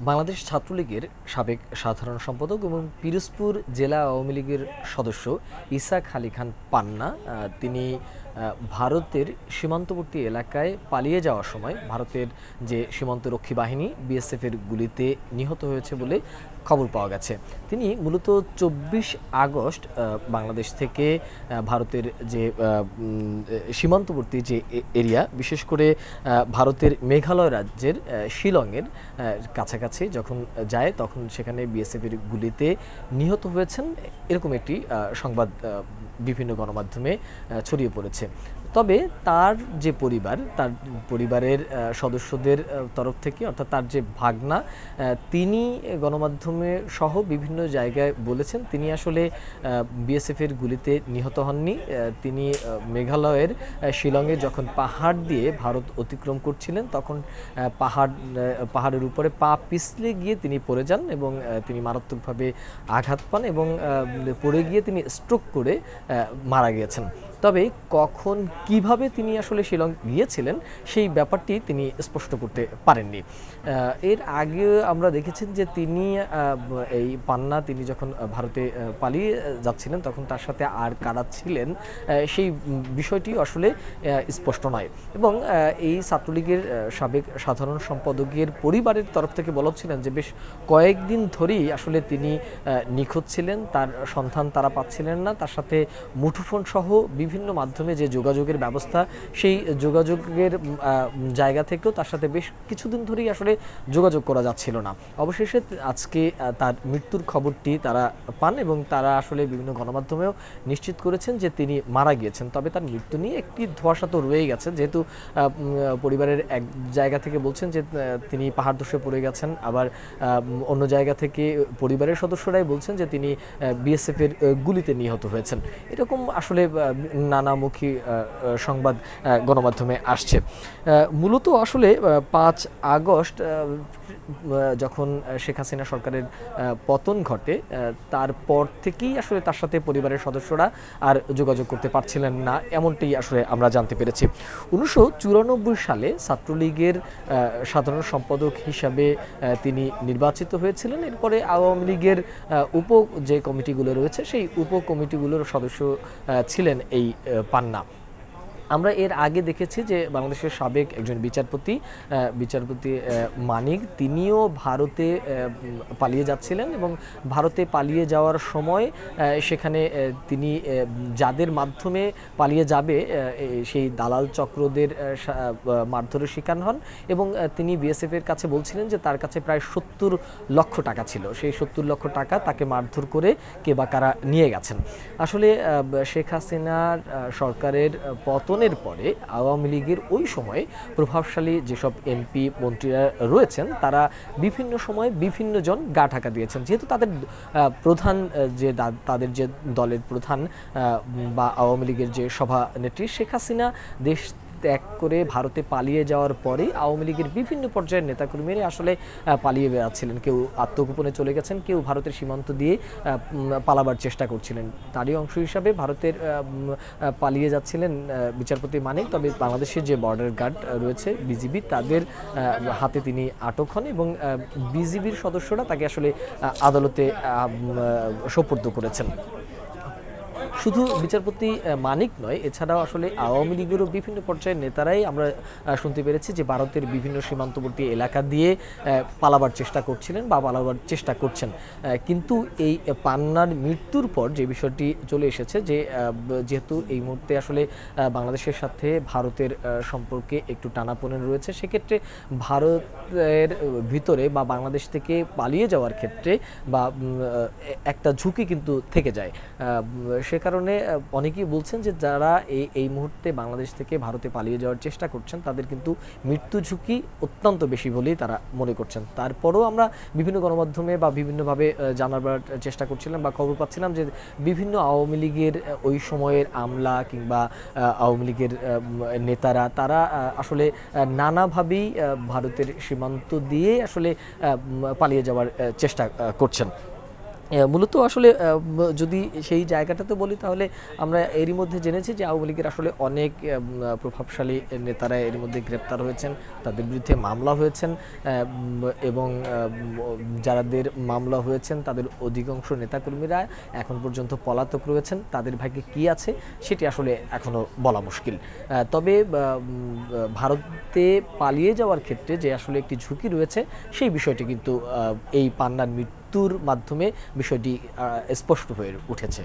বাংলাদেশ ছাত্রলীগের সাবেক সাধারণ সম্পাদক এবং পিরোজপুর জেলা আওয়ামী লীগের সদস্য ইসাক আলী খান পান্না তিনি ভারতের সীমান্তবর্তী এলাকায় পালিয়ে যাওয়ার সময় ভারতের যে সীমান্তরক্ষী বাহিনী বিএসএফের গুলিতে নিহত হয়েছে বলে খবর পাওয়া গেছে। তিনি মূলত ২৪ আগস্ট বাংলাদেশ থেকে ভারতের যে সীমান্তবর্তী যে এরিয়া, বিশেষ করে ভারতের মেঘালয় রাজ্যের শিলংয়ের কাছাকাছি যখন যায় তখন সেখানে বিএসএফের গুলিতে নিহত হয়েছেন, এরকম একটি সংবাদ বিভিন্ন গণমাধ্যমে ছড়িয়ে পড়েছে। তবে তার যে পরিবার, তার পরিবারের সদস্যদের তরফ থেকে, অর্থাৎ তার যে ভাগনা, তিনি গণমাধ্যমে সহ বিভিন্ন জায়গায় বলেছেন তিনি আসলে বিএসএফের গুলিতে নিহত হননি। তিনি মেঘালয়ের শিলংয়ে যখন পাহাড় দিয়ে ভারত অতিক্রম করছিলেন তখন পাহাড়ের উপরে পা পিছলে গিয়ে তিনি পড়ে যান এবং তিনি মারাত্মকভাবে আঘাত পান এবং পড়ে গিয়ে তিনি স্ট্রোক করে মারা গিয়েছেন। তবে কখন কিভাবে তিনি আসলে শিলং গিয়েছিলেন সেই ব্যাপারটি তিনি স্পষ্ট করতে পারেননি। এর আগে আমরা দেখেছেন যে তিনি এই পান্না তিনি যখন ভারতে পালিয়ে যাচ্ছিলেন তখন তার সাথে আর কারা ছিলেন সেই বিষয়টি আসলে স্পষ্ট নয়। এবং এই ছাত্রলীগের সাবেক সাধারণ সম্পাদকের পরিবারের তরফ থেকে বলছিলেন যে বেশ কয়েকদিন ধরেই আসলে তিনি নিখোঁজ ছিলেন, তার সন্ধান তারা পাচ্ছিলেন না। তার সাথে মুঠোফোন সহ বিভিন্ন মাধ্যমে যে যোগাযোগের ব্যবস্থা, সেই যোগাযোগের জায়গা থেকেও তার সাথে বেশ কিছুদিন ধরেই আসলে যোগাযোগ করা যাচ্ছিল না। অবশেষে আজকে তার মৃত্যুর খবরটি তারা পান এবং তারা আসলে বিভিন্ন গণমাধ্যমেও নিশ্চিত করেছেন যে তিনি মারা গিয়েছেন। তবে তার মৃত্যু নিয়ে একটি ধোঁয়াশা তো রয়েই গেছে, যেহেতু পরিবারের এক জায়গা থেকে বলছেন যে তিনি পাহাড় ধসে পড়ে গেছেন, আবার অন্য জায়গা থেকে পরিবারের সদস্যরাই বলছেন যে তিনি বিএসএফের গুলিতে নিহত হয়েছেন। এরকম আসলে নানামুখী সংবাদ গণমাধ্যমে আসছে। মূলত আসলে ৫ আগস্ট যখন শেখ হাসিনা সরকারের পতন ঘটে তারপর থেকেই আসলে তার সাথে পরিবারের সদস্যরা আর যোগাযোগ করতে পারছিলেন না, এমনটাই আসলে আমরা জানতে পেরেছি। ১৯৯৪ সালে ছাত্রলীগের সাধারণ সম্পাদক হিসাবে তিনি নির্বাচিত হয়েছিলেন। এরপরে আওয়ামী লীগের উপ যে কমিটিগুলো রয়েছে সেই উপ কমিটিগুলোর সদস্য ছিলেন এই পান্না। আমরা এর আগে দেখেছি যে বাংলাদেশের সাবেক একজন বিচারপতি মানিক, তিনিও ভারতে পালিয়ে যাচ্ছিলেন এবং ভারতে পালিয়ে যাওয়ার সময় সেখানে তিনি যাদের মাধ্যমে পালিয়ে যাবে সেই দালাল চক্রদের মারধরের শিকার হন এবং তিনি বিএসএফের কাছে বলছিলেন যে তার কাছে প্রায় ৭০ লক্ষ টাকা ছিল। সেই ৭০ লক্ষ টাকা তাকে মারধর করে কে বা কারা নিয়ে গেছেন। আসলে শেখ হাসিনার সরকারের পতনের পরে আওয়ামী লীগের ওই সময়ে প্রভাবশালী যেসব এমপি মন্ত্রীরা রয়েছেন তারা বিভিন্ন সময় বিভিন্ন জন গা ঢাকা দিয়েছেন, যেহেতু তাদের প্রধান যে তাদের যে দলের প্রধান বা আওয়ামী লীগের যে সভানেত্রী শেখ হাসিনা দেশ ত্যাগ করে ভারতে পালিয়ে যাওয়ার পরে আওয়ামী লীগের বিভিন্ন পর্যায়ের নেতাকর্মীরা আসলে পালিয়ে বেড়াচ্ছিলেন। কেউ আত্মগোপনে চলে গেছেন, কেউ ভারতের সীমান্ত দিয়ে পালাবার চেষ্টা করছিলেন। তারই অংশ হিসাবে ভারতের পালিয়ে যাচ্ছিলেন বিচারপতি মানিক। তবে বাংলাদেশের যে বর্ডার গার্ড রয়েছে বিজিবি, তাদের হাতে তিনি আটক হন এবং বিজিবির সদস্যরা তাকে আসলে আদালতে সোপর্দ করেছেন। শুধু বিচারপতি মানিক নয়, এছাড়াও আসলে আওয়ামী লীগেরও বিভিন্ন পর্যায়ের নেতারাই আমরা শুনতে পেরেছি যে ভারতের বিভিন্ন সীমান্তবর্তী এলাকা দিয়ে পালাবার চেষ্টা করছিলেন বা পালাবার চেষ্টা করছেন। কিন্তু এই পান্নার মৃত্যুর পর যে বিষয়টি চলে এসেছে যে যেহেতু এই মুহূর্তে আসলে বাংলাদেশের সাথে ভারতের সম্পর্কে একটু টানাপোড়েন রয়েছে, সেক্ষেত্রে ভারতের ভিতরে বা বাংলাদেশ থেকে পালিয়ে যাওয়ার ক্ষেত্রে বা একটা ঝুঁকি কিন্তু থেকে যায়। সে কারণে অনেকেই বলছেন যে যারা এই মুহূর্তে বাংলাদেশ থেকে ভারতে পালিয়ে যাওয়ার চেষ্টা করছেন তাদের কিন্তু মৃত্যু ঝুঁকি অত্যন্ত বেশি বলেই তারা মনে করছেন। তারপরও আমরা বিভিন্ন গণমাধ্যমে বা বিভিন্নভাবে জানাবার চেষ্টা করছিলাম বা খবর পাচ্ছিলাম যে বিভিন্ন আওয়ামী লীগের ওই সময়ের আমলা কিংবা আওয়ামী লীগের নেতারা তারা আসলে নানাভাবেই ভারতের সীমান্ত দিয়ে আসলে পালিয়ে যাওয়ার চেষ্টা করছেন। মূলত আসলে যদি সেই জায়গাটাতে বলি তাহলে আমরা এরই মধ্যে জেনেছি যে আওয়ামী লীগের আসলে অনেক প্রভাবশালী নেতারা এরই মধ্যে গ্রেপ্তার হয়েছেন, তাদের বিরুদ্ধে মামলা হয়েছেন এবং যাদের মামলা হয়েছেন তাদের অধিকাংশ নেতাকর্মীরা এখন পর্যন্ত পলাতক রয়েছেন। তাদের ভাগ্যে কী আছে সেটি আসলে এখনও বলা মুশকিল। তবে ভারতে পালিয়ে যাওয়ার ক্ষেত্রে যে আসলে একটি ঝুঁকি রয়েছে সেই বিষয়টি কিন্তু এই পান্নার মৃত্যুর মাধ্যমে বিষয়টি স্পষ্ট হয়ে উঠেছে।